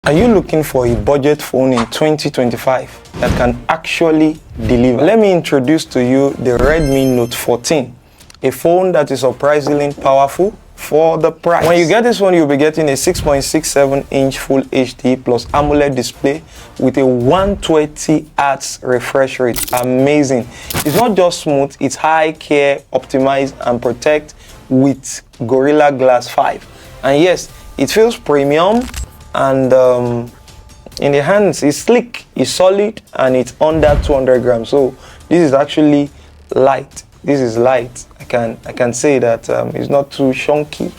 Are you looking for a budget phone in 2025 that can actually deliver? Let me introduce to you the Redmi Note 14, a phone that is surprisingly powerful for the price. When you get this one, you'll be getting a 6.67-inch Full HD plus AMOLED display with a 120Hz refresh rate. Amazing. It's not just smooth, it's high care, optimized and protect with Gorilla Glass 5. And yes, it feels premium, and in the hands it's sleek, it's solid, and it's under 200 grams. So this is actually light. This is light. I can say that it's not too chunky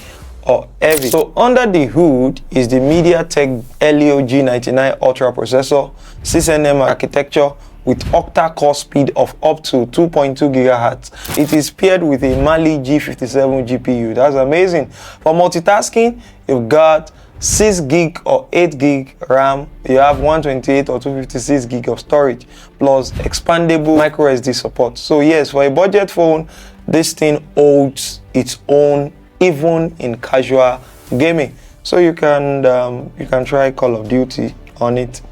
or heavy. So under the hood is the MediaTek Helio G99-Ultra processor, 6nm architecture with octa-core speed of up to 2.2 GHz. It is paired with a Mali G57 GPU. That's amazing. For multitasking, you've got 6 gig or 8 gig RAM, you have 128 or 256 gig of storage, plus expandable micro SD support. So yes, for a budget phone, this thing holds its own even in casual gaming. So you can try Call of Duty on it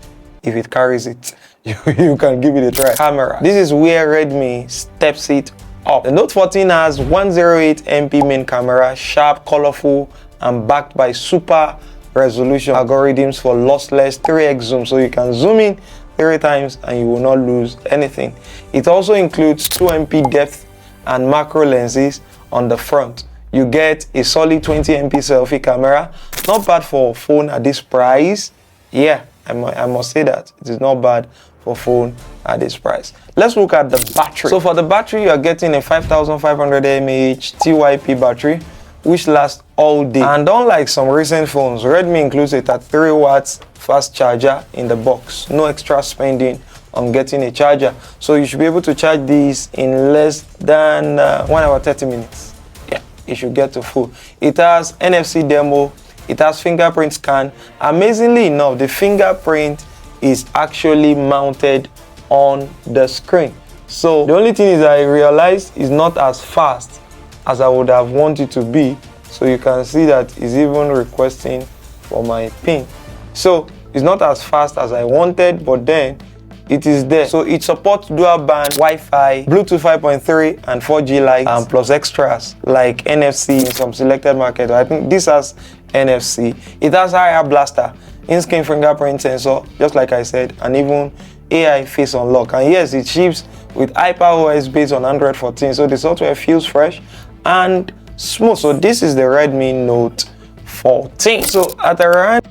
if it carries it. You can give it a try. Camera. This is where Redmi steps it up. The Note 14 has 108MP main camera, sharp, colorful, and backed by super resolution algorithms for lossless 3x zoom, so you can zoom in 3 times and you will not lose anything. It also includes 2MP depth and macro lenses on the front. You get a solid 20MP selfie camera. Not bad for a phone at this price. Yeah, I must say that it is not bad for a phone at this price. Let's look at the battery. So for the battery, you are getting a 5500 mAh TYP battery, which lasts all day. And unlike some recent phones, Redmi includes a 33 watts fast charger in the box. No extra spending on getting a charger. So you should be able to charge this in less than 1 hour 30 minutes. Yeah, you should get to full. It has NFC demo, it has fingerprint scan. Amazingly enough, the fingerprint is actually mounted on the screen. So the only thing is I realized is not as fast as I would have wanted to be. So you can see that it's even requesting for my pin. So it's not as fast as I wanted, but then it is there. So it supports dual band Wi-Fi, Bluetooth 5.3 and 4G Lite, and plus extras like NFC in some selected markets. I think this has NFC. It has IR blaster, in-skin fingerprint sensor, just like I said, and even AI face unlock. And yes, it ships with HyperOS based on Android 14, so the software feels fresh and smooth. So this is the Redmi Note 14. So at around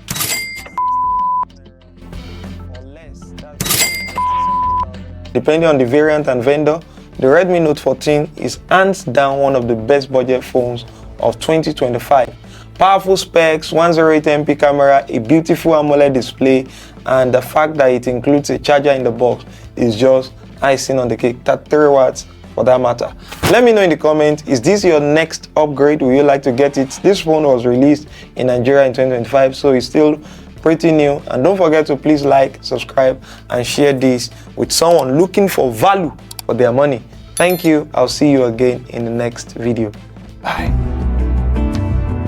depending on the variant and vendor, the Redmi Note 14 is hands down one of the best budget phones of 2025. Powerful specs, 108MP camera, a beautiful AMOLED display, and the fact that it includes a charger in the box is just icing on the cake. 33 watts for that matter. Let me know in the comments, is this your next upgrade? Would you like to get it? This phone was released in Nigeria in 2025, so it's still pretty new. And don't forget to please like, subscribe, and share this with someone looking for value for their money. Thank you. I'll see you again in the next video. Bye.